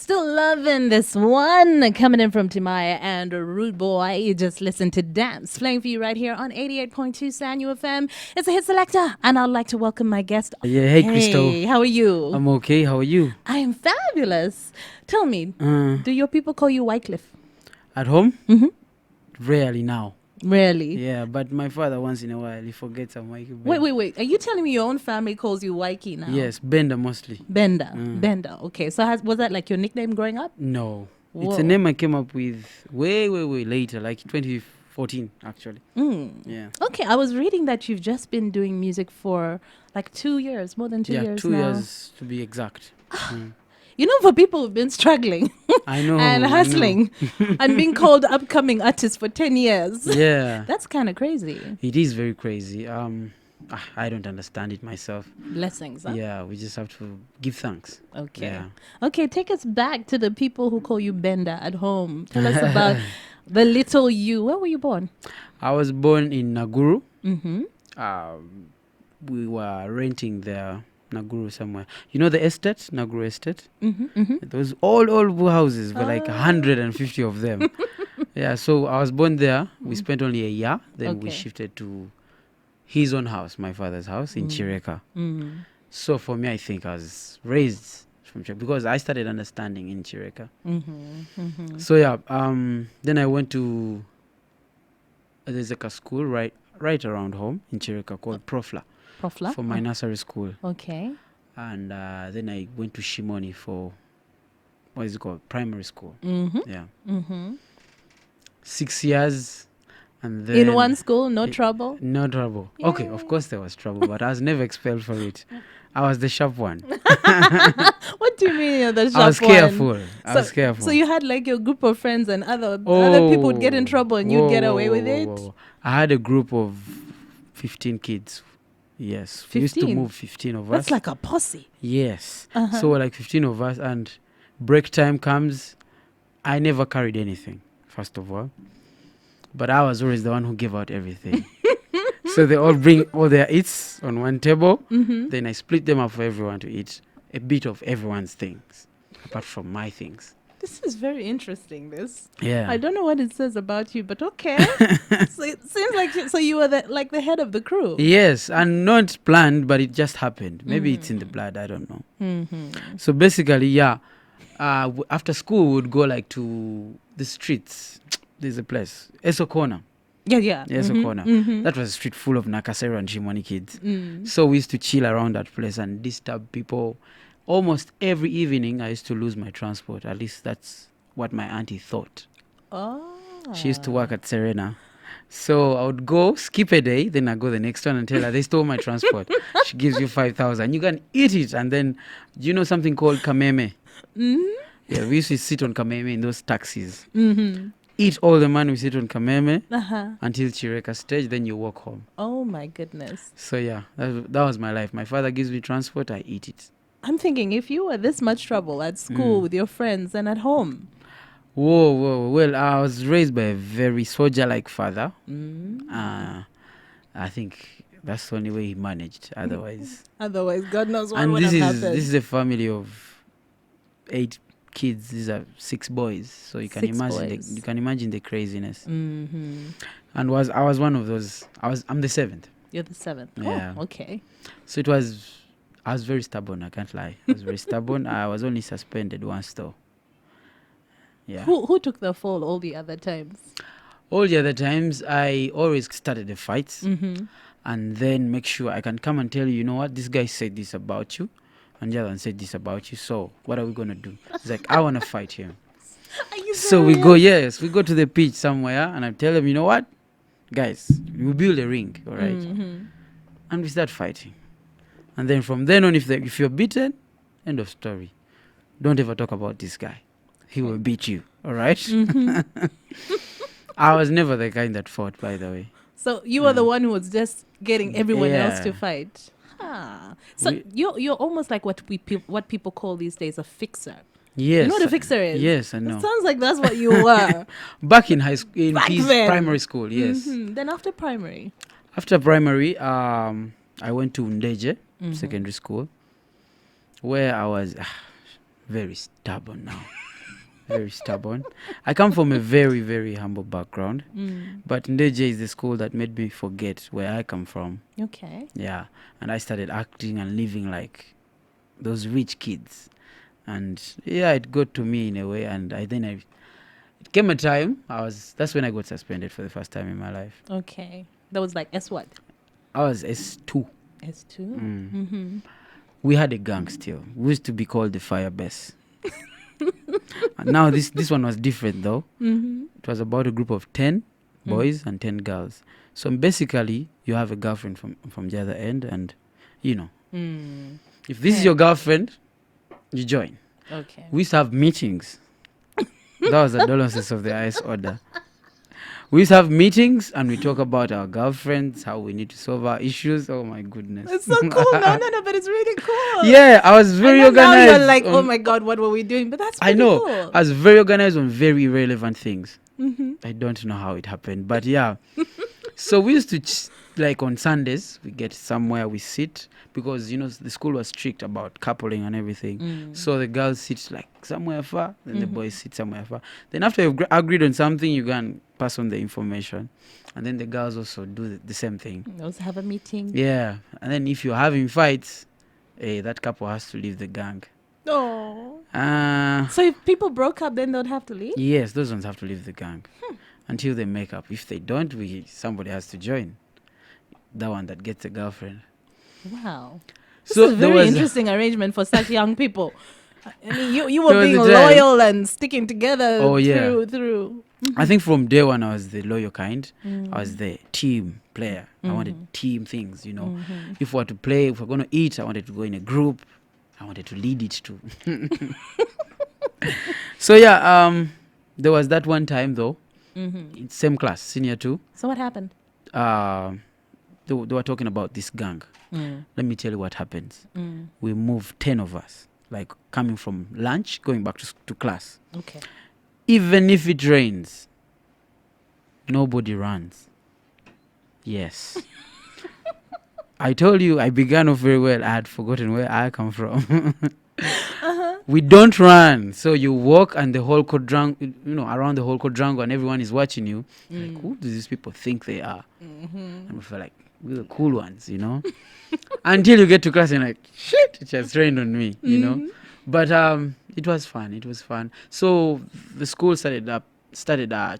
Still loving this one coming in from Timaya and Rude Boy. You just listen to Dance playing for you right here on 88.2 Sanyu FM. It's a hit selector, and I'd like to welcome my guest. Yeah, hey Crystal. How are you? I'm okay. How are you? I am fabulous. Tell me, do your people call you Wycliffe? At home? Mm-hmm. Rarely now. Really? Yeah, but my father once in a while he forgets I'm YKEE Benda. Wait. Are you telling me your own family calls you YKEE now? Yes, Benda mostly. Benda. Benda. Okay. So was that like your nickname growing up? No. Whoa. It's a name I came up with way later, like 2014 actually. Yeah. Okay, I was reading that you've just been doing music for like 2 years, more than 2 years now. Yeah, 2 years to be exact. You know, for people who've been struggling I know. and hustling and being called upcoming artists for 10 years. Yeah. That's kind of crazy. It is very crazy. I don't understand it myself. Blessings, huh? Yeah, we just have to give thanks. Okay. Yeah. Okay, take us back to the people who call you Benda at home. Tell us about the little you. Where were you born? I was born in Naguru. Mm-hmm. We were renting there. Naguru somewhere. You know the estate? Naguru estate? Mm-hmm. Those old houses were like 150 of them. Yeah, so I was born there. We spent only a year. Then we shifted to his own house, my father's house in Chireka. So for me, I think I was raised from Chireka because I started understanding in Chireka. So yeah, then I went to there's like a school right around home in Chireka called Profla. For my nursery school. Okay. And then I went to Shimoni for, what is it called? Primary school. Yeah. 6 years. And then in one school, no trouble? No trouble. Yay. Okay, of course there was trouble, but I was never expelled for it. I was the sharp one. What do you mean you're the sharp one? I was careful. So you had like your group of friends and other people would get in trouble and you'd get away with it? I had a group of 15 kids. Yes, 15? We used to move 15 of us. That's like a posse. Yes. So like 15 of us, and break time comes. I never carried anything, first of all. But I was always the one who gave out everything. So they all bring all their eats on one table. Then I split them up for everyone to eat a bit of everyone's things, apart from my things. This is very interesting, this. Yeah. I don't know what it says about you, but okay. So it seems like you were the head of the crew. Yes, and not planned, but it just happened. Maybe it's in the blood, I don't know. So basically, yeah, after school, we would go like to the streets. There's a place, Eso Corner. Yeah. Eso Corner. That was a street full of Nakasero and Shimoni kids. So we used to chill around that place and disturb people. Almost every evening, I used to lose my transport. At least that's what my auntie thought. Oh. She used to work at Serena. So I would go, skip a day, then I go the next one and tell her, they stole my transport. She gives you 5,000. You can eat it. And then, do you know something called kameme? Yeah, we used to sit on kameme in those taxis. Eat all the money we sit on kameme until Chireka stage, then you walk home. Oh, my goodness. So yeah, that was my life. My father gives me transport, I eat it. I'm thinking, if you were this much trouble at school with your friends and at home. Whoa. Well, I was raised by a very soldier-like father. I think that's the only way he managed. Otherwise, God knows what would have happened. This is a family of 8 kids. These are 6 boys. So you can imagine the craziness. And I was one of those. I'm the 7th. You're the 7th. Yeah. Oh, okay. So I was very stubborn, I can't lie. I was very stubborn. I was only suspended once though. Yeah. Who took the fall all the other times? All the other times, I always started the fights and then make sure I can come and tell you know what, this guy said this about you and the other one said this about you. So what are we going to do? It's like, I want to fight him. So we go to the pitch somewhere and I tell them, you know what, guys, we build a ring, all right? And we start fighting. And then from then on, if you're beaten, end of story. Don't ever talk about this guy. He will beat you. All right? I was never the kind that fought, by the way. So you were the one who was just getting everyone else to Yeah. fight. Ah. So We- you're almost like what people call these days a fixer. Yes. You know what a fixer is? Yes, I It know. sounds like that's what you were. Back in high school, in Back Peace then. primary school, yes. Then after primary. After primary, I went to Ndeje secondary school, where I was very stubborn now. Very stubborn. I come from a very, very humble background, but Ndeje is the school that made me forget where I come from. Okay. Yeah, and I started acting and living like those rich kids, and yeah, it got to me in a way. And it came a time that's when I got suspended for the first time in my life. Okay. That was like S what? I was S2. S2. We had a gang still. We used to be called the Fire Base. And now this one was different though. It was about a group of 10 boys and 10 girls. So basically, you have a girlfriend from the other end, and you know, if this is your girlfriend, you join. Okay. We used to have meetings. That was the adolescence of the highest order. We used to have meetings and we talk about our girlfriends, how we need to solve our issues. Oh my goodness. It's so cool. No, but it's really cool. Yeah, I was very I know organized. now you're like, oh my God, what were we doing? But that's I pretty know. cool. I was very organized on very irrelevant things. I don't know how it happened, but yeah. So we used to, like on Sundays, we get somewhere, we sit, because, you know, the school was strict about coupling and everything. So the girls sit like somewhere far, then the boys sit somewhere far. Then after you've agreed on something, you can pass on the information. And then the girls also do the same thing. We also have a meeting. Yeah. And then if you're having fights, that couple has to leave the gang. Oh. Uh, So if people broke up, then they'd have to leave? Yes, those ones have to leave the gang until they make up. If they don't, somebody has to join. The one that gets a girlfriend. Wow. This So is a there very was interesting arrangement for such young people. I mean, you were There was being a time- loyal and sticking together Oh, yeah. through. I think from day one, I was the loyal kind. I was the team player. I wanted team things, you know. If we were to play, if we're going to eat, I wanted to go in a group. I wanted to lead it too. So yeah, there was that one time though, in same class, senior 2. So what happened? They were talking about this gang. Let me tell you what happens. We moved 10 of us, like coming from lunch, going back to class. Okay. Even if it rains, nobody runs. Yes. I told you I began off very well. I had forgotten where I come from. We don't run. So you walk and the whole quadrangle, you know, around the whole quadrangle, and everyone is watching you. Like, who do these people think they are? And we feel like, we're the cool ones, you know? Until you get to class and like, shit, it just rained on me, you know? But it was fun. It was fun. So the school started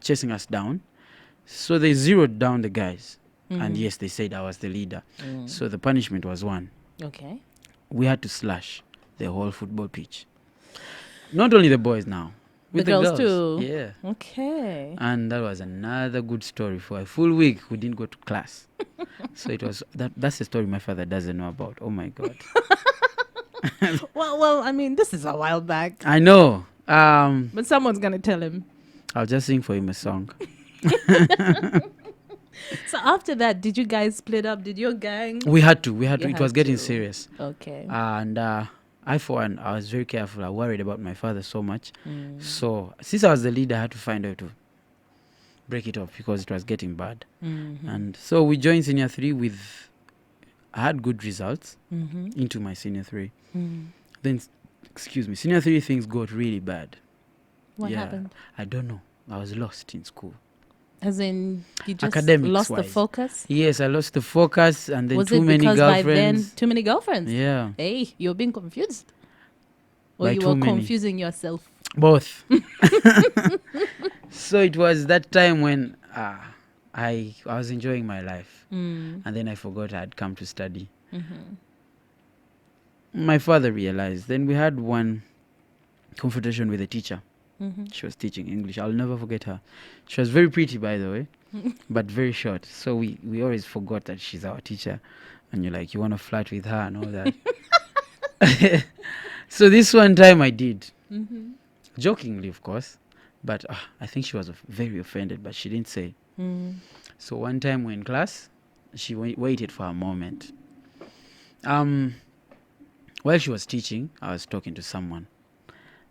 chasing us down. So they zeroed down the guys. And yes, they said I was the leader. So the punishment was one. Okay. We had to slash the whole football pitch. Not only the boys now. With The girls too. Yeah. Okay. And that was another good story. For a full week, we didn't go to class. So it was that's a story my father doesn't know about. Oh my God. Well, I mean, this is a while back. I know. But someone's going to tell him. I'll just sing for him a song. So after that, did you guys split up? Did your gang? We had to. You It had was getting to. serious. Okay. And I, for one, I was very careful. I worried about my father so much. So since I was the leader, I had to find out to break it off because it was getting bad. And so we joined senior 3 I had good results into my senior 3. Then, senior 3 things got really bad. What happened? I don't know. I was lost in school. As in, you just Academics lost the wise. focus? Yes, I lost the focus, and then Was too it many because by then girlfriends. too many girlfriends? Yeah, Hey, you're being confused. Or By you too were many. confusing yourself. both. So it was that time when I was enjoying my life, and then I forgot I had come to study. My father realized. Then we had one confrontation with a teacher. She was teaching English. I'll never forget her. She was very pretty, by the way, but very short. So we always forgot that she's our teacher. And you're like, you want to flirt with her and all that. So this one time I did. Jokingly, of course. But I think she was very offended, but she didn't say. Mm. So one time we're in class, she waited for a moment. While she was teaching, I was talking to someone.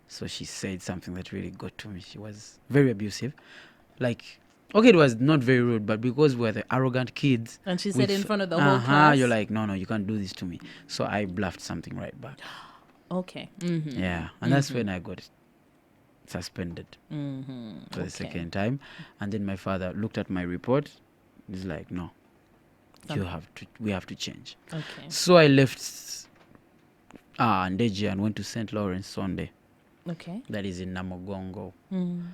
So she said something that really got to me. She was very abusive. Like, okay, it was not very rude, but because we're the arrogant kids. And she said in front of the whole class? You're like, no, you can't do this to me. So I bluffed something right back. Okay. Mm-hmm. Yeah. And that's when I got suspended for the Okay. second time. And then my father looked at my report. He's like, no, we have to change. Okay. So I left Ndeji and went to St. Lawrence Sunday. Okay. That is in Namogongo. Mm.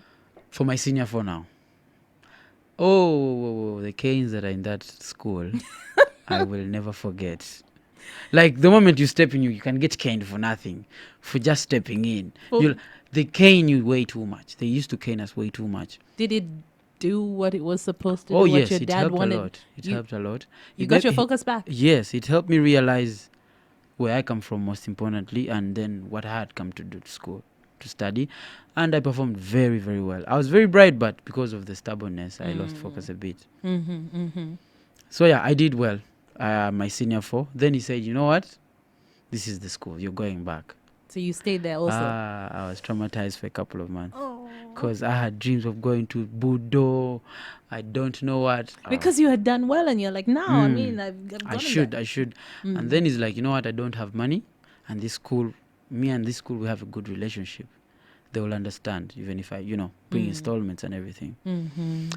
For my senior 4 now. Oh, the canes that are in that school, I will never forget. Like, the moment you step in, you can get caned for nothing, for just stepping in. They cane you way too much. They used to cane us way too much. Did it do what it was supposed to do? Oh, what yes, your it dad helped wanted? a lot. It helped a lot. You got your focus back? Yes, it helped me realize where I come from, most importantly, and then what I had come to do to school, to study. And I performed very, very well. I was very bright, but because of the stubbornness, I lost focus a bit. So yeah, I did well. My senior 4. Then he said, you know what? This is the school. You're going back. So you stayed there also? I was traumatized for a couple of months. Because I had dreams of going to Budo. I don't know what. Because you had done well and you're like, no, I mean, I've gone I should. And then he's like, you know what? I don't have money. And this school, me and this school, we have a good relationship. They will understand, even if I, bring installments and everything.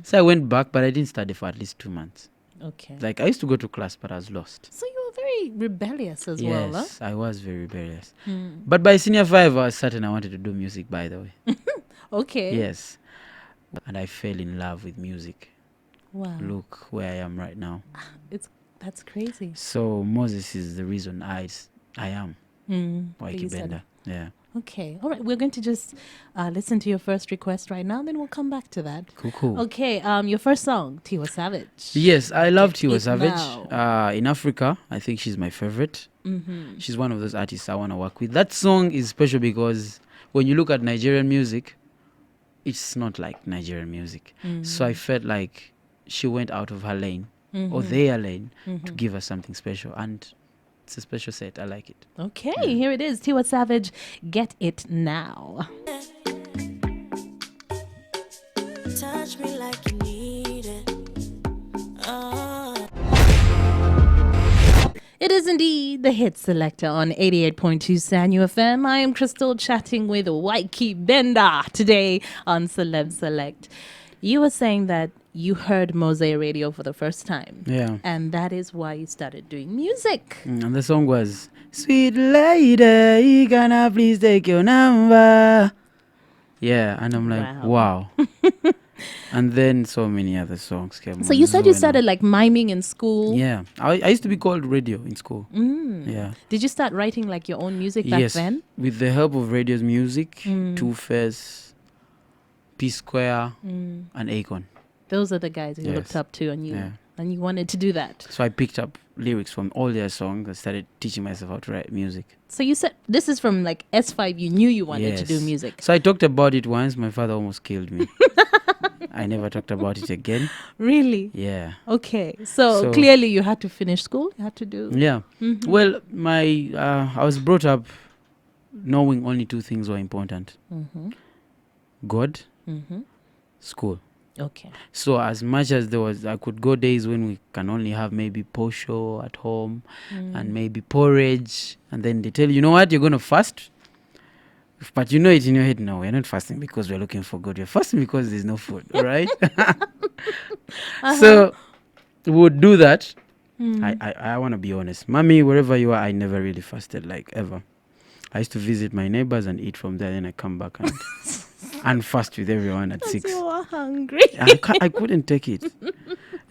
So I went back, but I didn't study for at least 2 months. Okay. Like, I used to go to class, but I was lost. So you were very rebellious as well, huh? Yes, I was very rebellious. But by senior 5, I was certain I wanted to do music, by the way. Okay. Yes. And I fell in love with music. Wow. Look where I am right now. That's crazy. So Moses is the reason I am. YKEE Benda. Yeah. Okay. All right. We're going to just listen to your first request right now, then we'll come back to that. Cool. Okay. Your first song, Tiwa Savage. Yes, I love Tiwa Savage. Now. In Africa, I think she's my favorite. She's one of those artists I want to work with. That song is special because when you look at Nigerian music, it's not like Nigerian music. So I felt like she went out of her lane or their lane to give us something special. And it's a special set. I like it. Okay, here it is. Tiwa Savage, Get It Now. Touch me like you need it. It is indeed the hit selector on 88.2 Sanyu FM. I am Crystal chatting with YKEE Benda today on Celeb Select. You were saying that you heard Mosaic Radio for the first time. Yeah. And that is why you started doing music. And the song was, Sweet lady, can I please take your number? Yeah, and I'm like, wow. And then so many other songs came on. So you said you started like miming in school? Yeah. I used to be called radio in school. Yeah. Did you start writing like your own music back then? Yes, with the help of radio's music, Two-Face, P-Square, and Akon. Those are the guys you looked up to and you wanted to do that. So I picked up lyrics from all their songs and started teaching myself how to write music. So you said this is from like S5, you knew you wanted to do music. So I talked about it once. My father almost killed me. I never talked about it again. Really? Yeah. Okay. So clearly you had to finish school. You had to do... Yeah. Well, I was brought up knowing only 2 things were important. God, school. Okay. So as much as I could go days when we can only have maybe posho at home and maybe porridge. And then they tell you, you know what, you're going to fast. But you know it in your head, no, we're not fasting because we're looking for God. We're fasting because there's no food, all right? So we would do that. I want to be honest. Mommy, wherever you are, I never really fasted, like ever. I used to visit my neighbors and eat from there. Then I come back and fast with everyone at 6. You were hungry. I couldn't take it.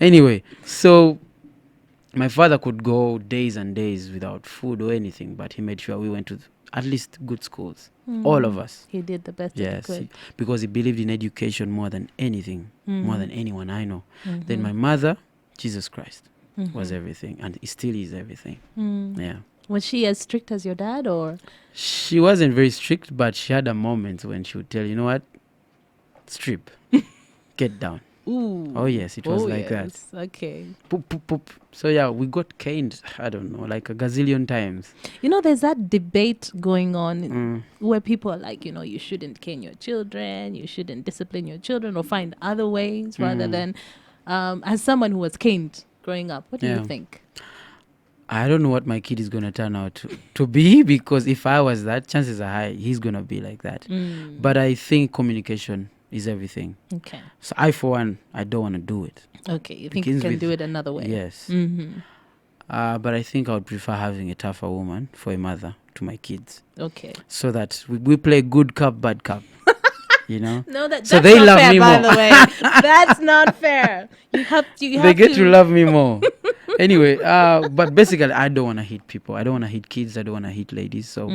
Anyway, so my father could go days and days without food or anything, but he made sure we went to at least good schools. All of us. He did the best that he could. Because he believed in education more than anything, more than anyone I know. Then my mother, Jesus Christ, was everything, and he still is everything. Yeah. Was she as strict as your dad, or? She wasn't very strict, but she had a moment when she would tell, you know what, strip, get down. Ooh. Oh yes, it was like yes. Okay. Poop, poop, poop. So yeah, we got caned, I don't know, like a gazillion times. You know, there's that debate going on Mm. where people are like, you shouldn't cane your children, you shouldn't discipline your children, or find other ways rather than, as someone who was caned growing up, what do you Yeah. think? I don't know what my kid is going to turn out to be, because if I was that, chances are high he's going to be like that. But I think communication is everything. Okay. So I, for one, I don't want to do it. Okay. You think you Begins can with- do it another way? Yes. Mm-hmm. But I think I would prefer having a tougher woman for a mother to my kids, Okay. so that we play good cup, bad cup. No, that's So they not love fair, me by more. the way. That's not fair. You have They get to love me more. Anyway, but basically, I don't want to hit people. I don't want to hit kids. I don't want to hit ladies. So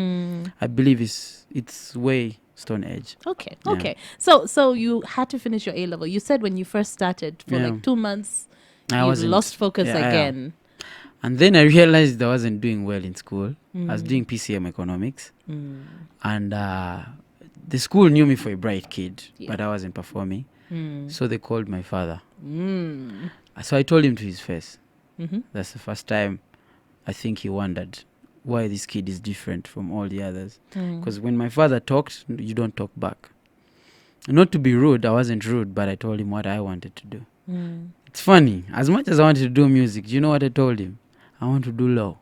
I believe it's way stone edge. Okay. Yeah. Okay. So you had to finish your A level. You said when you first started for Yeah. like 2 months, I you wasn't- lost focus yeah, again. And then I realized I wasn't doing well in school. I was doing PCM economics, and the school knew me for a bright kid, but I wasn't performing. So they called my father. So I told him to his face. That's the first time I think he wondered why this kid is different from all the others. Because when my father talked, you don't talk back. Not to be rude, I wasn't rude, but I told him what I wanted to do. It's funny. As much as I wanted to do music, do you know what I told him? I want to do law.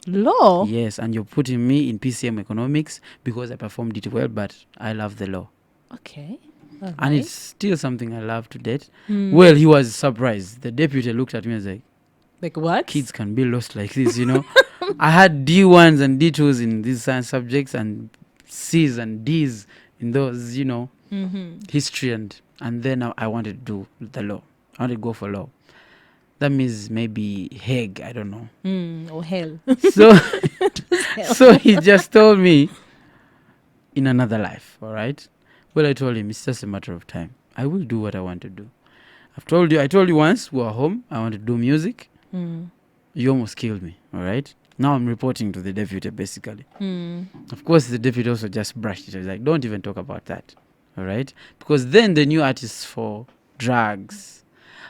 Law? Yes, and you're putting me in PCM economics because I performed it well, but I love the law. Okay. All And right. it's still something I love to date. Well, he was surprised. The deputy looked at me and was like, Like what? kids can be lost like this, I had D1s and D2s in these science subjects and C's and D's in those, history and then I wanted to do the law. I wanted to go for law. That means maybe Hague, I don't know. Or hell. So, so he just told me, in another life, all right? Well, I told him, it's just a matter of time. I will do what I want to do. I told you once, we were home, I want to do music. You almost killed me, all right? Now I'm reporting to the deputy, basically. Of course, the deputy also just brushed it. I was like, don't even talk about that, all right? Because then the new artists for drugs,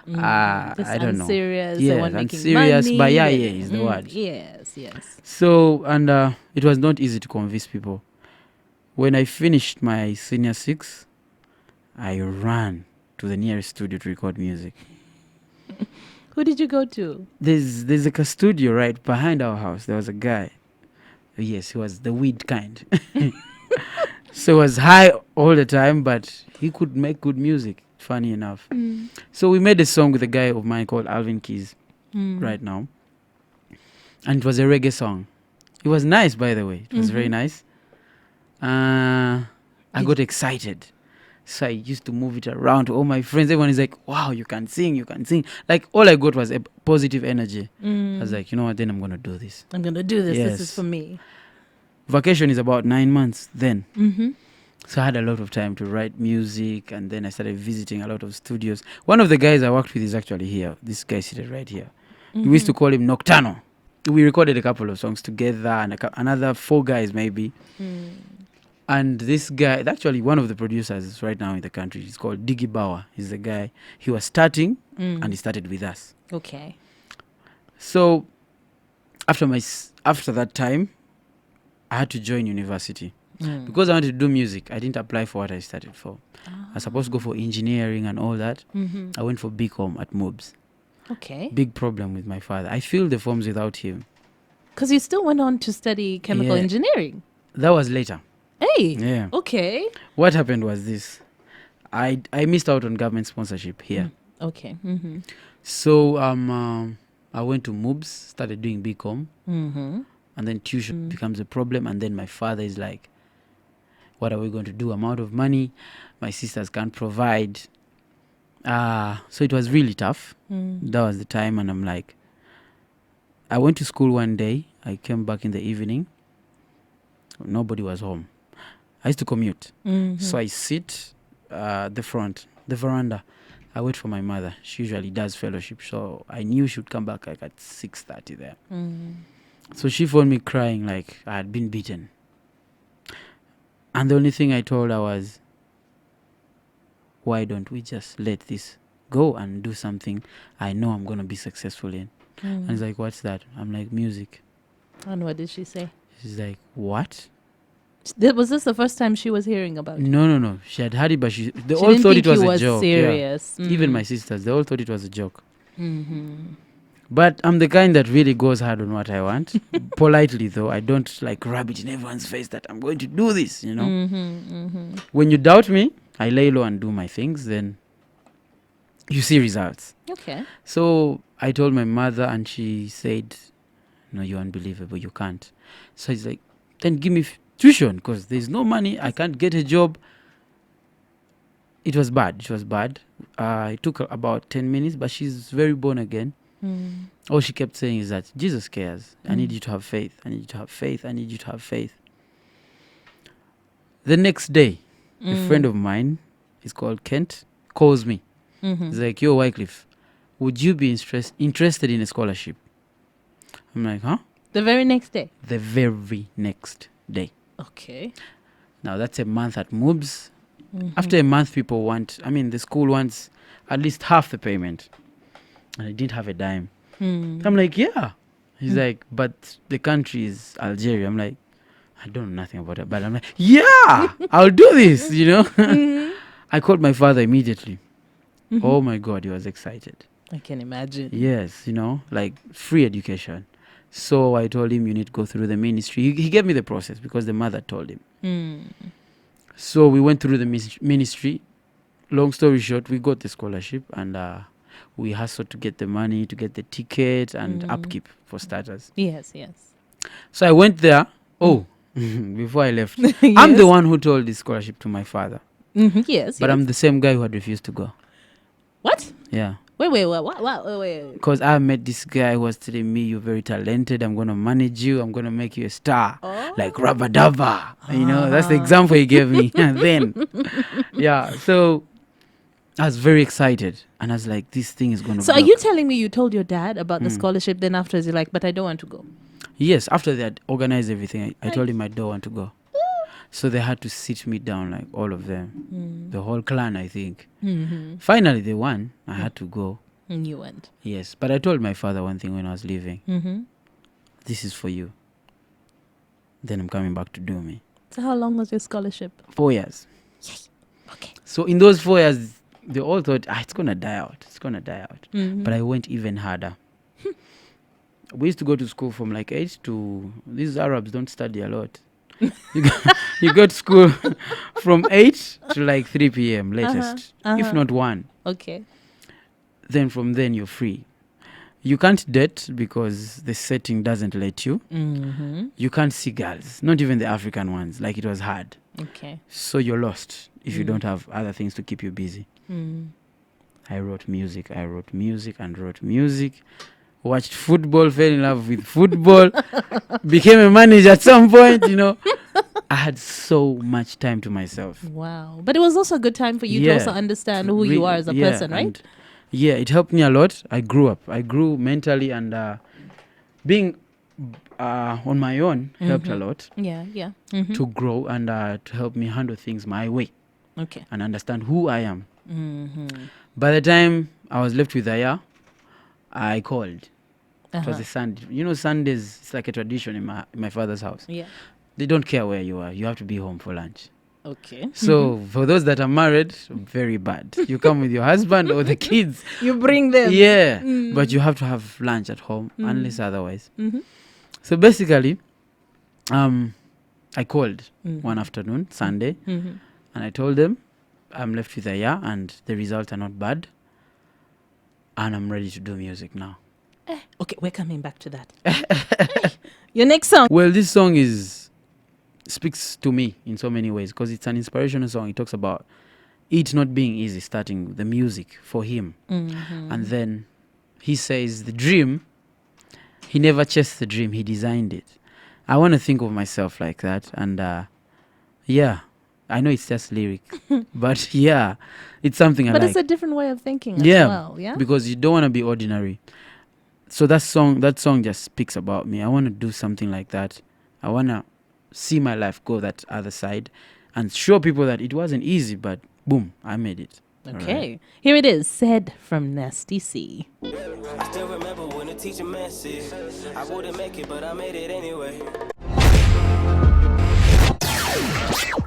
This I don't know. unserious, the Yes, one making unserious, money. bayaye is the word. Yes, yes. So, and it was not easy to convince people. When I finished my senior 6, I ran to the nearest studio to record music. Who did you go to? There's like a studio right behind our house. There was a guy. Yes, he was the weed kind. So he was high all the time, but he could make good music, funny enough. So we made a song with a guy of mine called Alvin Keys right now. And it was a reggae song. It was nice, by the way. It was very nice. I got excited. So I used to move it around to all my friends. Everyone is like, wow, you can sing, you can sing. Like, all I got was a positive energy. I was like, you know what, then I'm going to do this. I'm going to do this. This is Yes. for me. Vacation is about 9 months then. So I had a lot of time to write music, and then I started visiting a lot of studios. One of the guys I worked with is actually here. This guy seated right here. We used to call him Noctano. We recorded a couple of songs together, and another 4 guys maybe. And this guy, actually one of the producers right now in the country, is called Diggy Bauer. He's the guy. He was starting, and he started with us. Okay. So after that time, I had to join university. Because I wanted to do music, I didn't apply for what I started for. I was supposed to go for engineering and all that. I went for BCom at MOBS. Okay. Big problem with my father. I filled the forms without him. Because you still went on to study chemical Yeah. engineering. That was later. Hey. Yeah. Okay. What happened was this. I missed out on government sponsorship here. Okay. So I went to MOBS, started doing BCom. And then tuition becomes a problem. And then my father is like, what are we going to do? I'm out of money. My sisters can't provide. So it was really tough. That was the time. And I'm like, I went to school one day. I came back in the evening. Nobody was home. I used to commute. So I sit the veranda. I wait for my mother. She usually does fellowship. So I knew she would come back like at 6:30 there. So she phoned me crying like I had been beaten. And the only thing I told her was, why don't we just let this go and do something I know I'm going to be successful in? And he's like, what's that? I'm like, music. And what did she say? She's like, what? Was this the first time she was hearing about it? No. She had had it, but they all didn't thought think it was you a was joke. serious. Yeah. Even my sisters, they all thought it was a joke. Mm-hmm. But I'm the kind that really goes hard on what I want. Politely, though. I don't like rub it in everyone's face that I'm going to do this, you know. When you doubt me, I lay low and do my things. Then you see results. Okay. So I told my mother and she said, no, you're unbelievable. You can't. So he's like, then give me tuition because there's no money. I can't get a job. It was bad. It took about 10 minutes, but she's very born again. All she kept saying is that Jesus cares. I need you to have faith. I need you to have faith. I need you to have faith. The next day, a friend of mine, he's called Kent, calls me. He's like, yo, Wycliffe, would you be interested in a scholarship? I'm like, huh? The very next day? The very next day. Okay. Now, that's a month at MOOBS. After a month, the school wants at least half the payment. And I didn't have a dime. I'm like, yeah. He's like, but the country is Algeria. I'm like, I don't know nothing about it. But I'm like, yeah, I'll do this, you know. I called my father immediately. Oh, my God, he was excited. I can imagine. Yes, you know, like free education. So I told him, you need to go through the ministry. He gave me the process because the mother told him. So we went through the ministry. Long story short, we got the scholarship and we hustled to get the money, to get the ticket and upkeep for starters. Yes. So I went there. Oh, before I left, I'm the one who told this scholarship to my father. Yes. But I'm the same guy who had refused to go. What? Yeah. Wait. What? Wait. Because I met this guy who was telling me, you're very talented. I'm going to manage you. I'm going to make you a star. Like Rabba Dava. You know, that's the example he gave me then. Yeah. So I was very excited. And I was like, this thing is going to So are you telling me you told your dad about the scholarship, then afterwards you're like, but I don't want to go? Yes. After they had organized everything, I told him I don't want to go. So they had to sit me down, like all of them. The whole clan, I think. Finally, they won. I had to go. And you went. Yes. But I told my father one thing when I was leaving. This is for you. Then I'm coming back to do me. So how long was your scholarship? 4 years. Yay. Okay. So in those 4 years, they all thought, it's going to die out. It's going to die out. But I went even harder. We used to go to school from like 8 to... These Arabs don't study a lot. You go to school from 8 to like 3 p.m. latest, if not 1. Okay. Then from then you're free. You can't date because the setting doesn't let you. You can't see girls, not even the African ones, like it was hard. Okay. So you're lost if you don't have other things to keep you busy. I wrote music. Watched football, fell in love with football, became a manager at some point, you know. I had so much time to myself. Wow. But it was also a good time for you to also understand who you are as a person, right? Yeah, it helped me a lot. I grew up. I grew mentally and being on my own helped a lot. Yeah. To grow and to help me handle things my way. Okay. And understand who I am. By the time I was left with Aya, I called. It was a Sunday. You know, Sundays, it's like a tradition in my father's house. Yeah. They don't care where you are. You have to be home for lunch. Okay. So for those that are married, very bad. You come with your husband or the kids. You bring them. Yeah. But you have to have lunch at home, unless otherwise. So basically, I called one afternoon, Sunday, and I told them I'm left with Aya and the results are not bad. And I'm ready to do music now. Okay, we're coming back to that. Hey, your next song. Well, this song speaks to me in so many ways because it's an inspirational song. It talks about it not being easy starting the music for him. And then he says the dream, he never chased the dream, he designed it. I want to think of myself like that. And yeah, I know it's just lyric, but yeah, it's something I like. But it's a different way of thinking as well, yeah? Because you don't want to be ordinary. So that song just speaks about me. I want to do something like that. I want to see my life go that other side and show people that it wasn't easy, but boom, I made it. Okay. Here it is, said from Nasty C. I still remember when the teacher message. I wouldn't make it, but I made it anyway.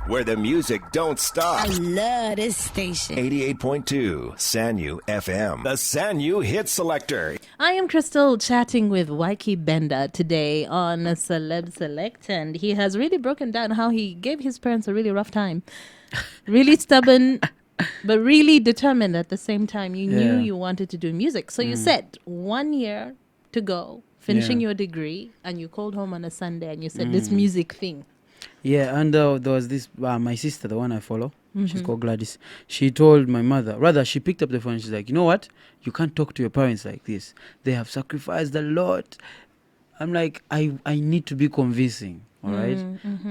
Where the music don't stop. I love this station. 88.2 Sanyu FM. The Sanyu Hit Selector. I am Crystal, chatting with YKEE Benda today on Celeb Select, and he has really broken down how he gave his parents a really rough time. Really stubborn, but really determined at the same time. You knew you wanted to do music. So you said 1 year to go, finishing your degree, and you called home on a Sunday and you said this music thing. Yeah, and there was this, my sister, the one I follow, she's called Gladys. She told my mother, rather, she picked up the phone and she's like, you know what? You can't talk to your parents like this. They have sacrificed a lot. I'm like, I need to be convincing, all right?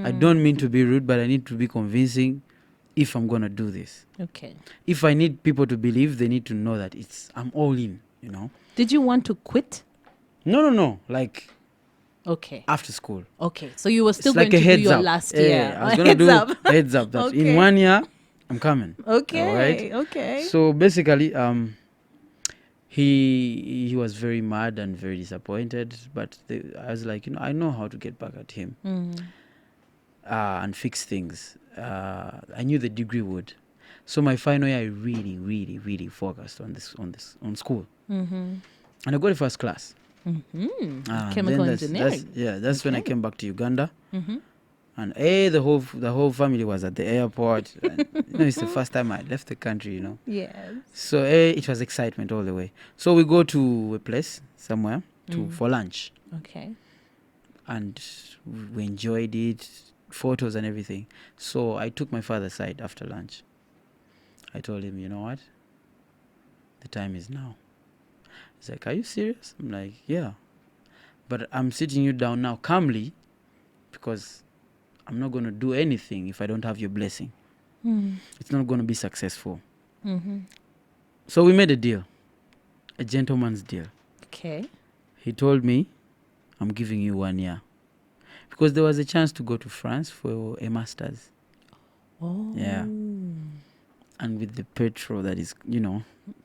I don't mean to be rude, but I need to be convincing if I'm going to do this. Okay. If I need people to believe, they need to know that I'm all in, you know? Did you want to quit? No. Like, okay. after school. Okay. So you were still It's going like to a do heads your up. last Yeah, year. I was going to do heads up that in 1 year, I'm coming. Okay. All right? Okay. So basically, he was very mad and very disappointed. But I was like, I know how to get back at him and fix things. I knew the degree would. So my final year, I really, really, really focused on school, and I got a first class. Chemical engineering. That's when I came back to Uganda. And the whole family was at the airport. And, it's the first time I left the country, Yes. So it was excitement all the way. So we go to a place somewhere for lunch. Okay. And we enjoyed it, photos and everything. So I took my father's side after lunch. I told him, you know what? The time is now. He's like, are you serious? I'm like, yeah. But I'm sitting you down now calmly because I'm not going to do anything if I don't have your blessing. It's not going to be successful. So we made a deal, a gentleman's deal. Okay. He told me, I'm giving you 1 year. Because there was a chance to go to France for a master's. Oh. Yeah. And with the petrol that is,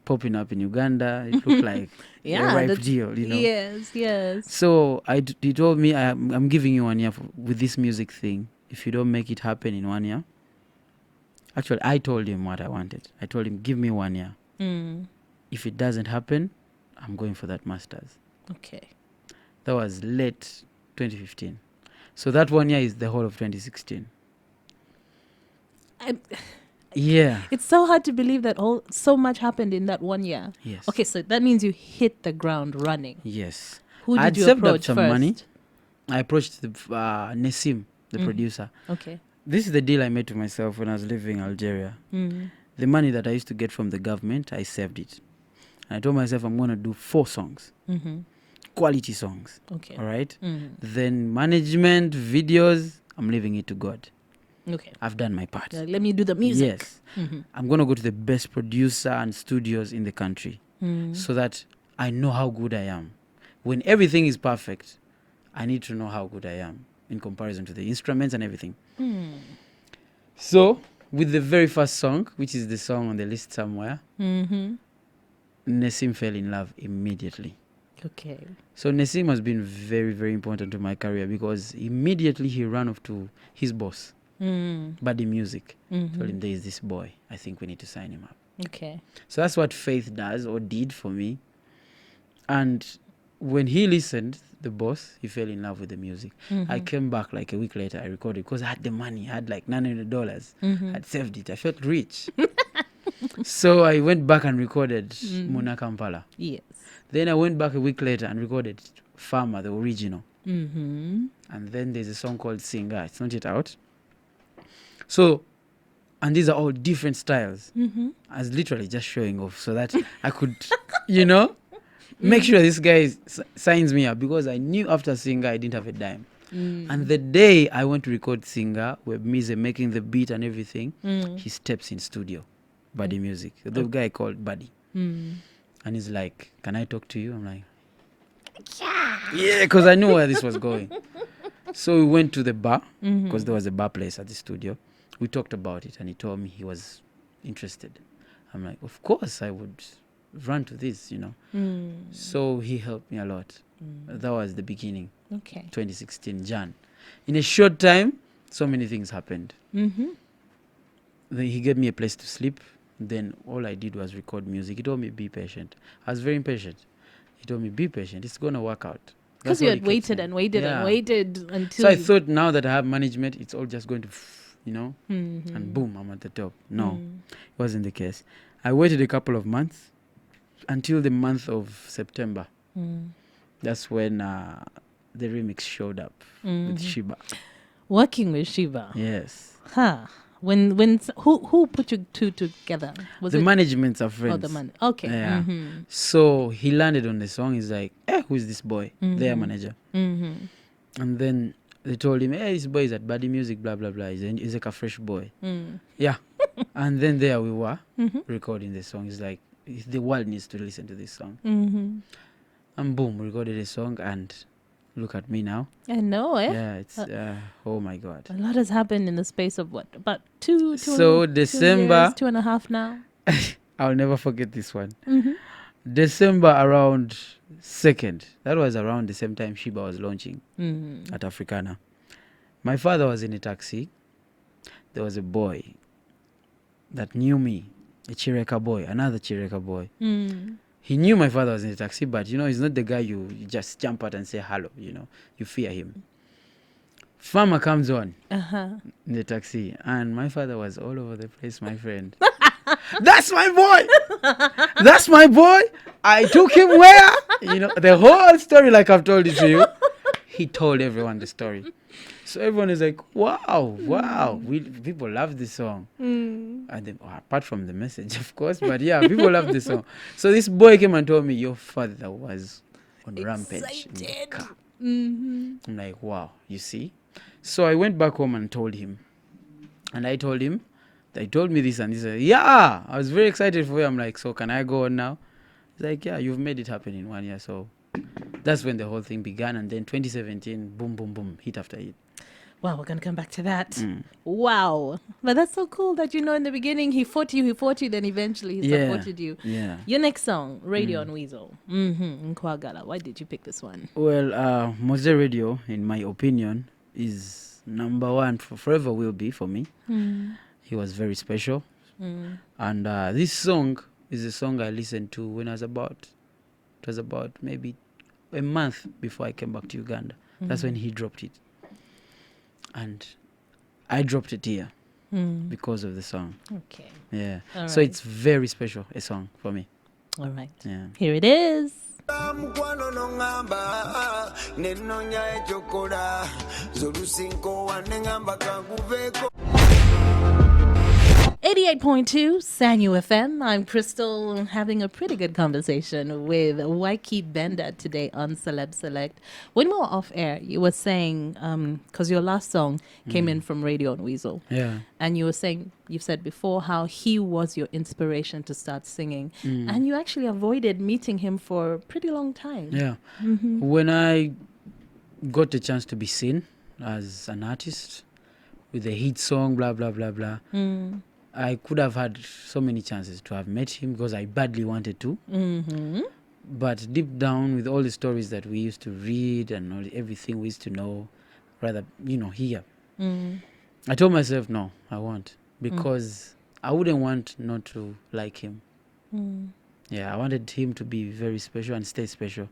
popping up in Uganda, it looked like a ripe deal, Yes. So he told me, I'm giving you 1 year with this music thing. If you don't make it happen in 1 year. Actually, I told him what I wanted. I told him, give me 1 year. If it doesn't happen, I'm going for that master's. Okay. That was late 2015. So that 1 year is the whole of 2016. Yeah. It's so hard to believe that so much happened in that 1 year. Yes. Okay, so that means you hit the ground running. Yes. Who did I'd you saved up approach some first? money. I approached Nassim, the producer. Okay. This is the deal I made to myself when I was living in Algeria. The money that I used to get from the government, I saved it. And I told myself I'm going to do 4 songs. Quality songs. Okay. All right? Then management, videos, I'm leaving it to God. Okay. I've done my part. Let me do the music. Yes. I'm going to go to the best producer and studios in the country so that I know how good I am. When everything is perfect, I need to know how good I am in comparison to the instruments and everything. So, with the very first song, which is the song on the list somewhere, Nassim fell in love immediately. Okay. So Nassim has been very, very important to my career because immediately he ran off to his boss, Buddy Music. Told him, there is this boy. I think we need to sign him up. Okay. So that's what Faith does or did for me. And when he listened, the boss, he fell in love with the music. I came back like a week later. I recorded because I had the money. I had like $900. I'd saved it. I felt rich. So I went back and recorded Muna Kampala. Yes. Then I went back a week later and recorded Farmer, the original. And then there's a song called Singer. It's not yet out. So, and these are all different styles. I was literally just showing off so that I could, make sure this guy signs me up because I knew after Singer I didn't have a dime. And the day I went to record Singer, where Mize making the beat and everything, he steps in studio, Buddy Music. The guy called Buddy. And he's like, can I talk to you? I'm like, yeah, because I knew where this was going. So we went to the bar because there was a bar place at the studio. We talked about it and he told me he was interested. I'm like, of course I would run to this, So he helped me a lot. That was the beginning. Okay. 2016 Jan. In a short time, so many things happened. Mm-hmm. Then he gave me a place to sleep. Then all I did was record music. He told me, be patient. I was very impatient. He told me, be patient. It's going to work out. Because you had waited and waited and waited until... So I thought now that I have management, it's all just going to, and boom, I'm at the top. No, it wasn't the case. I waited a couple of months until the month of September. That's when the remix showed up with Shiba. Working with Shiba. Yes. Huh. Who put you two together? Was the it managements are friends. Oh, the man. Okay. Yeah. Mm-hmm. So he landed on the song. He's like, who is this boy? Their manager. Mm-hmm. And then they told him, this boy is at Buddy Music, blah, blah, blah. He's like a fresh boy. Yeah. And then there we were recording the song. It's like, the world needs to listen to this song. And boom, we recorded a song, and look at me now. I know, eh? Yeah, it's, oh my God. A lot has happened in the space of what? About two December, 2.5 now. I'll never forget this one. December around 2nd. That was around the same time Shiba was launching at Africana. My father was in a taxi. There was a boy that knew me, a Chireka boy, another Chireka boy. He knew my father was in a taxi, but he's not the guy you just jump out and say hello, You fear him. Farmer comes on in the taxi, and my father was all over the place, my friend. That's my boy! That's my boy! I took him where? The whole story, like I've told it to you. He told everyone the story. So everyone is like, wow. People love this song. And then, apart from the message, of course, but yeah, people love this song. So this boy came and told me, your father was on rampage in the car. I'm like, wow, you see? So I went back home and told him. And I told him, they told me this and this. Yeah, I was very excited for you. I'm like, so can I go on now? He's like, yeah, you've made it happen in 1 year. So that's when the whole thing began. And then 2017, boom, boom, boom, hit after hit. Wow, we're going to come back to that. Wow. But that's so cool that, in the beginning, he fought you, then eventually he supported you. Yeah. Your next song, Radio on Weasel. Nkwagala. Why did you pick this one? Well, Mose Radio, in my opinion, is number one, forever will be for me. He was very special. And this song is a song I listened to when it was about maybe a month before I came back to Uganda. That's when he dropped it. And I dropped it here because of the song. Okay. Yeah. All So right. it's very special, a song for me. All right. Yeah. Here it is. 88.2 Sanyu FM. I'm Crystal, having a pretty good conversation with YKEE Benda today on Celeb Select. When we were off air, you were saying, because your last song came in from Radio on Weasel. Yeah. And you were saying, you've said before, how he was your inspiration to start singing. And you actually avoided meeting him for a pretty long time. Yeah. When I got the chance to be seen as an artist with a hit song, blah, blah, blah, blah, I could have had so many chances to have met him because I badly wanted to. But deep down, with all the stories that we used to read and everything we used to know, rather, hear, I told myself, no, I won't. Because I wouldn't want not to like him. Yeah, I wanted him to be very special and stay special.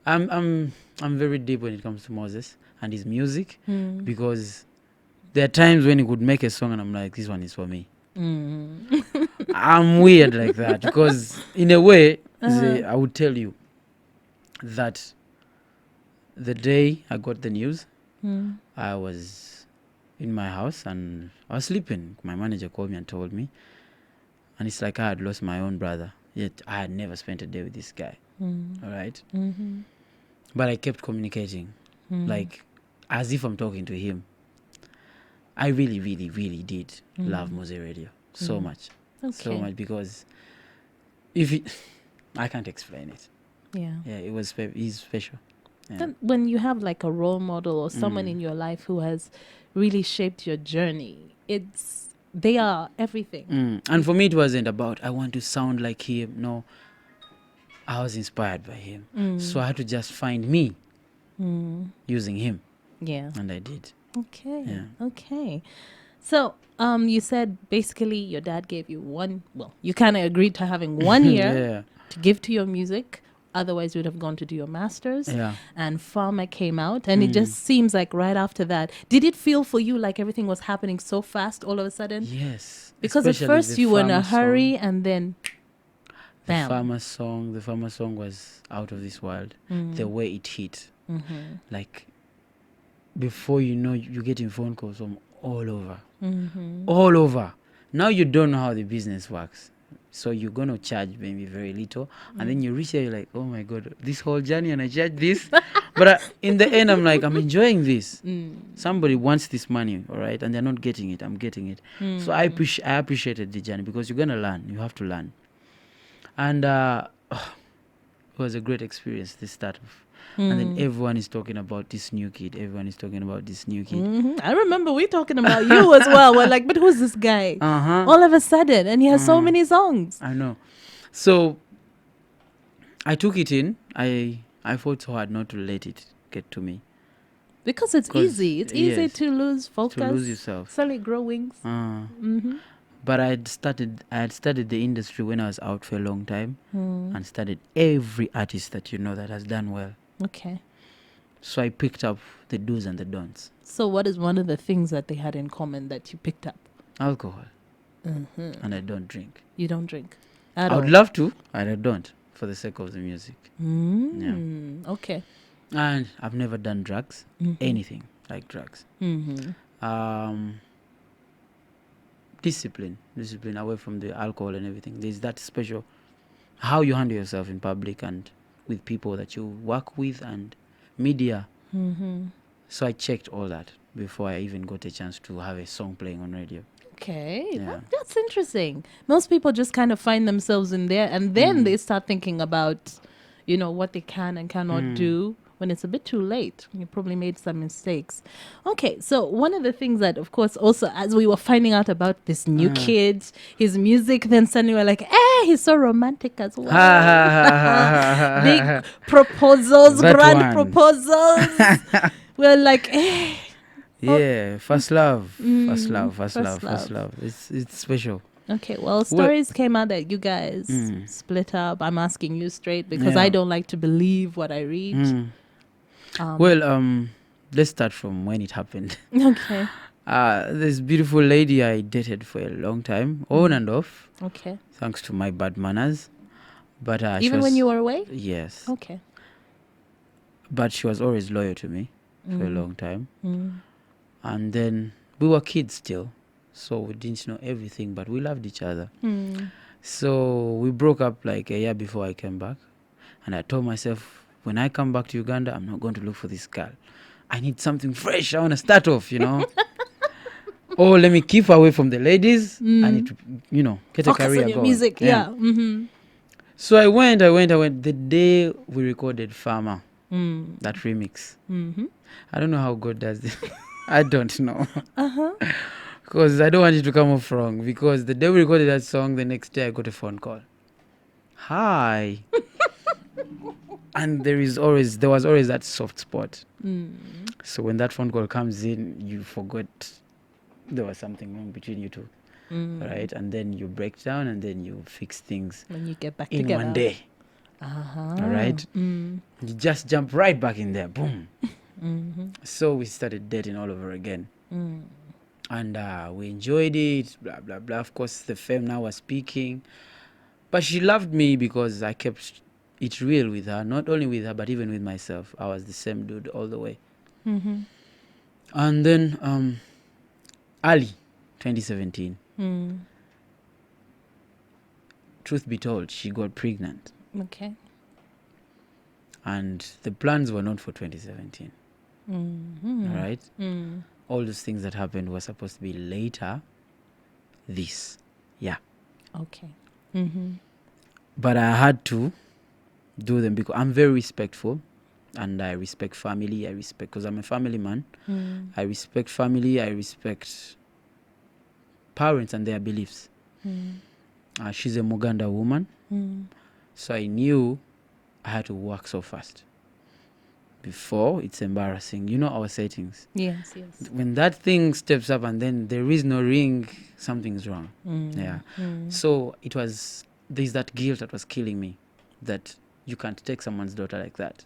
I'm very deep when it comes to Moses and his music because there are times when he could make a song and I'm like, this one is for me. I'm weird like that because in a way, I would tell you that the day I got the news, I was in my house and I was sleeping. My manager called me and told me, and it's like I had lost my own brother, yet I had never spent a day with this guy. All right? But I kept communicating, like as if I'm talking to him. I really, really, really did love Mose Radio so much. So much because I can't explain it. Yeah. Yeah, he's special. Yeah. Then when you have like a role model or someone in your life who has really shaped your journey, it's they are everything. And for me, it wasn't about I want to sound like him. No, I was inspired by him. So I had to just find me using him. Yeah. And I did. Okay. Yeah. Okay. So, you said basically your dad gave you you kind of agreed to having 1 year Yeah. to give to your music. Otherwise, you would have gone to do your master's. Yeah. And Farmer came out. And it just seems like right after that, did it feel for you like everything was happening so fast all of a sudden? Yes. Because at Especially first the you were in a Farmer song. hurry and then The bam. farmer song was out of this world. The way it hit. Like, before you know, you're getting phone calls from all over. All over. Now you don't know how the business works. So you're going to charge maybe very little. And then you reach there, you're like, oh my God, this whole journey and I charge this. But in the end, I'm like, I'm enjoying this. Somebody wants this money, all right? And they're not getting it. I'm getting it. So I appreciated the journey because you're going to learn. You have to learn. And it was a great experience, the start of. And then everyone is talking about this new kid. Everyone is talking about this new kid. I remember we talking about you as well. We're like, but who's this guy? All of a sudden. And he has so many songs. I know. So I took it in. I fought so hard not to let it get to me. Because it's easy. It's easy yes, to lose focus. to lose yourself. Slowly grow wings. But I had studied the industry when I was out for a long time and studied every artist that you know that has done well. Okay. So I picked up the do's and the don'ts. So what is one of the things that they had in common that you picked up? Alcohol. And I don't drink. You don't drink at I all? would love to, and I don't, for the sake of the music. Okay. And I've never done drugs, anything like drugs. Discipline away from the alcohol and everything. There's that special, how you handle yourself in public and with people that you work with and media. So I checked all that before I even got a chance to have a song playing on radio. Okay. Yeah. That's interesting. Most people just kind of find themselves in there and then they start thinking about, what they can and cannot do when it's a bit too late. You probably made some mistakes. Okay. So one of the things that, of course, also as we were finding out about this new kid, his music, then suddenly we're like, he's so romantic as well. Big proposals, That grand one. proposals. We're like, Yeah, first love. First first love. It's special. Okay, well, stories came out that you guys split up. I'm asking you straight because I don't like to believe what I read. Let's start from when it happened. Okay. This beautiful lady I dated for a long time, on and off, Okay. thanks to my bad manners. But she Even was, when you were away? yes, Okay. but she was always loyal to me for a long time. And then we were kids still, so we didn't know everything, but we loved each other. So we broke up like a year before I came back. And I told myself, when I come back to Uganda, I'm not going to look for this girl. I need something fresh. I want to start off, Oh, let me keep away from the ladies. I need to, get Focus a career on your going. music. Yeah. So I went. The day we recorded Farmer, that remix. I don't know how God does this. I don't know. Because I don't want it to come off wrong. Because the day we recorded that song, the next day I got a phone call. Hi. And there was always that soft spot. So when that phone call comes in, you forgot there was something wrong between you two. Right? And then you break down and then you fix things When you get back in together. one day. All right? You just jump right back in there. Boom. So we started dating all over again. And we enjoyed it, blah, blah, blah. Of course, the fame now was speaking. But she loved me because I kept it real with her. Not only with her, but even with myself. I was the same dude all the way. And then early 2017, truth be told, she got pregnant. Okay. And the plans were not for 2017. All right? All those things that happened were supposed to be later this. Yeah. Okay. But I had to do them because I'm very respectful and I respect family. Because I'm a family man. I respect family. I respect parents and their beliefs. She's a Muganda woman. So I knew I had to work so fast. Before, it's embarrassing. You know our settings. Yes. When that thing steps up and then there is no ring, something's wrong. So there's that guilt that was killing me, that you can't take someone's daughter like that.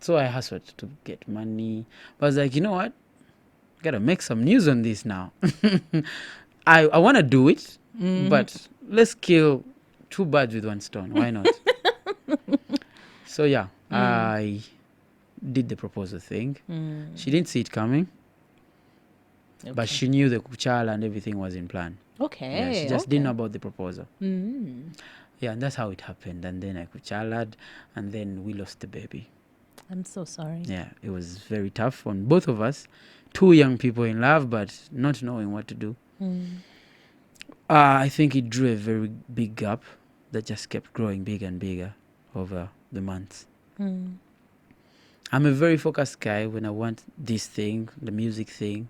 So I hustled to get money. But I was like, you know what? Gotta make some news on this now. I want to do it, but let's kill two birds with one stone. Why not? So yeah, I did the proposal thing. She didn't see it coming, but she knew the kuchala and everything was in plan. Okay. Yeah, she just didn't know about the proposal. Yeah, and that's how it happened. And then I kuchalad, and then we lost the baby. I'm so sorry. Yeah, it was very tough on both of us. Two young people in love, but not knowing what to do. I think it drew a very big gap that just kept growing bigger and bigger over the months. I'm a very focused guy. When I want this thing, the music thing,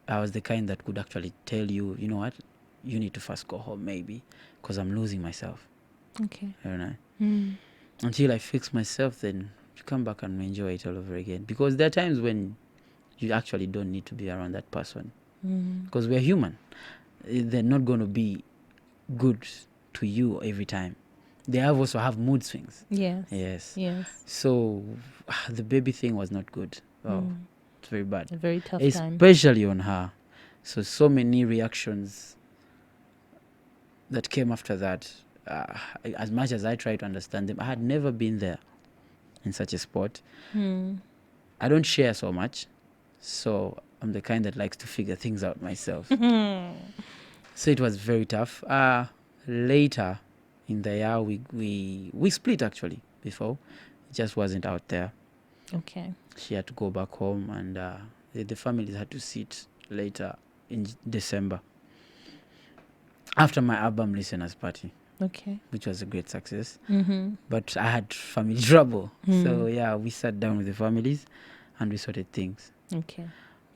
I was the kind that could actually tell you, you know what, you need to first go home maybe, because I'm losing myself. Okay. Until I fix myself, then you come back and enjoy it all over again. Because there are times when you actually don't need to be around that person. Because we're human. They're not going to be good to you every time. They also have mood swings. Yes. So the baby thing was not good. It's very bad. A very tough time. Especially on her. So many reactions that came after that. As much as I try to understand them, I had never been there in such a spot. I don't share so much. So I'm the kind that likes to figure things out myself. So it was very tough. Later in the year, we split actually before. It just wasn't out there. Okay. She had to go back home, and the families had to sit later in December after my album listeners party. Okay. Which was a great success. But I had family trouble. So yeah, we sat down with the families and we sorted things. Okay.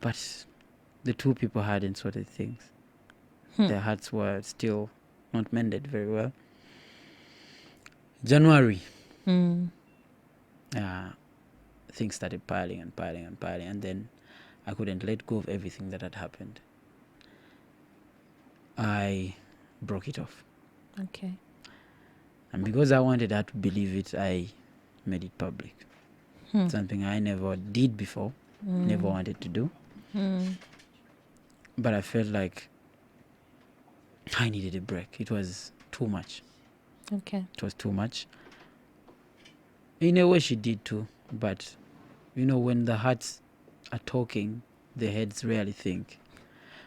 But the two people hadn't sorted things. Their hearts were still not mended very well. January, things started piling, and then I couldn't let go of everything that had happened. I broke it off. Okay. And because I wanted her to believe it, I made it public. Something I never did before, never wanted to do. But I felt like I needed a break. It was too much. Okay. It was too much. In a way, she did too. But, when the hearts are talking, the heads rarely think.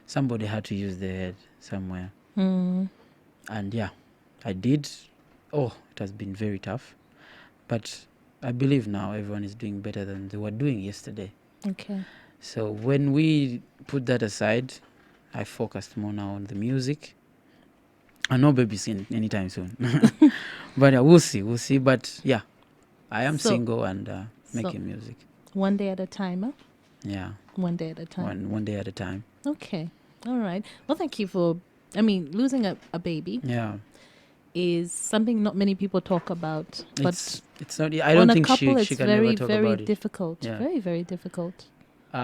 Somebody had to use their head somewhere. And yeah, I did. Oh, it has been very tough. But I believe now everyone is doing better than they were doing yesterday. Okay. So when we put that aside, I focused more now on the music. I know baby's anytime soon. But we'll see. But yeah, I am single and making music. One day at a time, huh? Yeah. One day at a time. One day at a time. Okay. All right. Well, thank you for, losing a baby. Yeah. Is something not many people talk about. But it's not. I don't think she can never talk very about it. difficult. Yeah. Very, very difficult.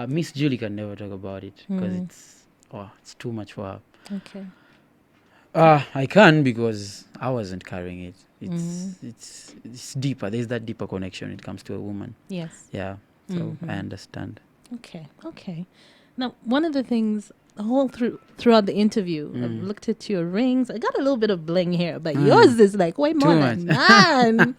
Miss Julie can never talk about it because it's too much for her. Okay. I can because I wasn't carrying it. It's deeper. There's that deeper connection when it comes to a woman. Yes. Yeah. So I understand. Okay. Now, one of the things throughout the interview, I looked at your rings. I got a little bit of bling here, but yours is like way more than mine.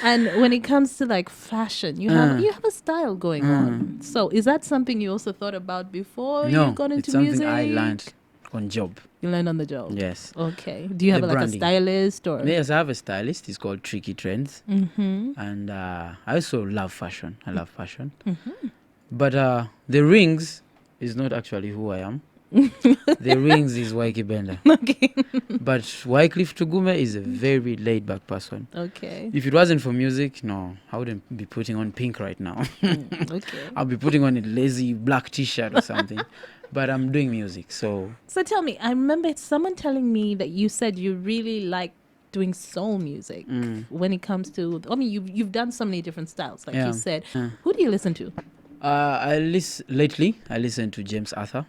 And when it comes to like fashion, you have a style going on. So is that something you also thought about before you got into it's something music? I learned on job. You learned on the job. Yes. Okay. Do you have like a stylist or? Yes, I have a stylist. It's called Tricky Trends. And I also love fashion. I love fashion. But the rings is not actually who I am. The rings is YKEE Benda. Okay. But Wycliffe Tugume is a very laid-back person. Okay. If it wasn't for music, no, I wouldn't be putting on pink right now. Okay. I'll be putting on a lazy black T-shirt or something. But I'm doing music, so... So tell me, I remember someone telling me that you said you really like doing soul music when it comes to... I mean, you've done so many different styles, like Yeah. you said. Who do you listen to? Lately, I listen to James Arthur.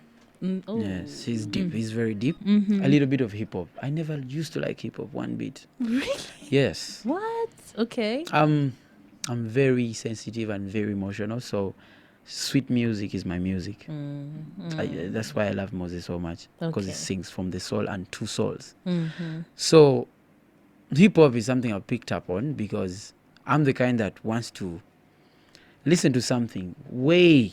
Oh. Yes, he's deep. He's very deep. A little bit of hip hop. I never used to like hip hop one bit. Really? Yes. What? Okay. I'm very sensitive and very emotional, so sweet music is my music. That's why I love Moses so much, because Okay. it sings from the soul and two souls. So hip hop is something I picked up on because I'm the kind that wants to listen to something way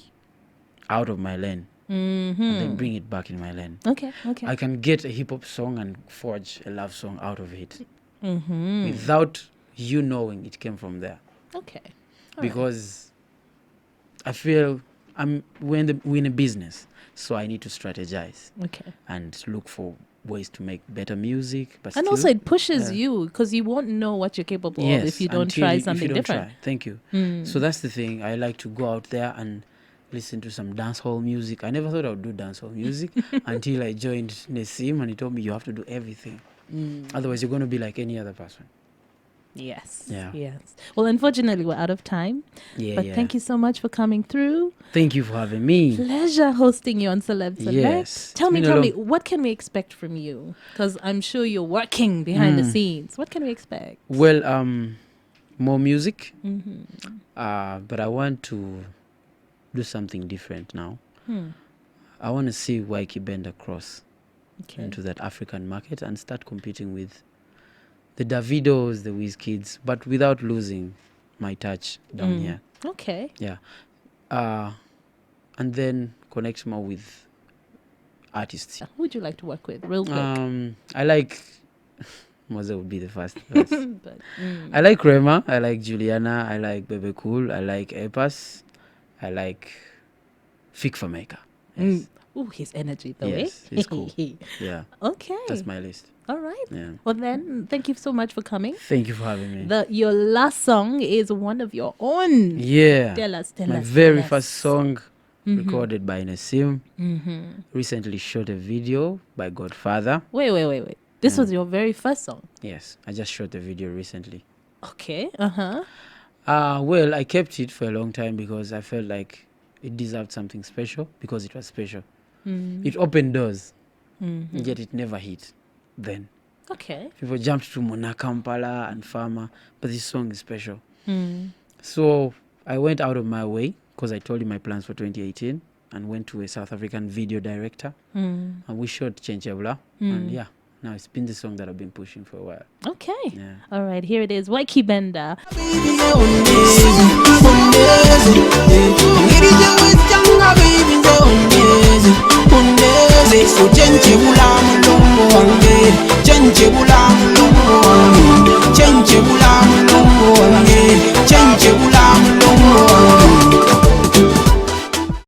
out of my lane and then bring it back in my lane. Okay. Okay. I can get a hip hop song and forge a love song out of it without you knowing it came from there. Okay. Because I feel we're in a business, so I need to strategize Okay. and look for ways to make better music. But And still, also it pushes you because you won't know what you're capable of if you don't until try if something you don't different. try. Thank you. So that's the thing. I like to go out there and listen to some dancehall music. I never thought I would do dancehall music until I joined Nessim and he told me you have to do everything. Otherwise, you're going to be like any other person. Yes. Yeah. Yes. Well, unfortunately, we're out of time. Yeah, But thank you so much for coming through. Thank you for having me. Pleasure hosting you on Celeb Select. Yes. Tell It's me, been a what can we expect from you? Because I'm sure you're working behind the scenes. What can we expect? Well, more music. But I want to do something different now. I want to see YKEE Benda cross into that African market and start competing with the Davidos, the WizKids, but without losing my touch down here. Okay. Yeah. And then connect more with artists. Who would you like to work with, real quick? I like... Mose would be the first. But, But, I like Rema. I like Juliana. I like Bebe Cool. I like Epas. I like Fikfa Maker. Yes. Ooh, his energy, though, Yes, eh? he's cool. Yeah. Okay. That's my list. All right. Yeah. Well, then, thank you so much for coming. Thank you for having me. Your last song is one of your own. Yeah. Tell us. My very tell us. first song recorded by Nessim. Recently shot a video by Godfather. Wait. This was your very first song. Yes, I just shot a video recently. Okay. Well, I kept it for a long time because I felt like it deserved something special because it was special. It opened doors, yet it never hit then. Okay. People jumped to Mona Kampala and Farmer, but this song is special. So I went out of my way because I told him my plans for 2018 and went to a South African video director and we shot Chenchebula. And yeah, now it's been the song that I've been pushing for a while. Okay. Yeah. All right. Here it is. YKEE Benda. Chenche bula mulongo wange, chenche bula mulongo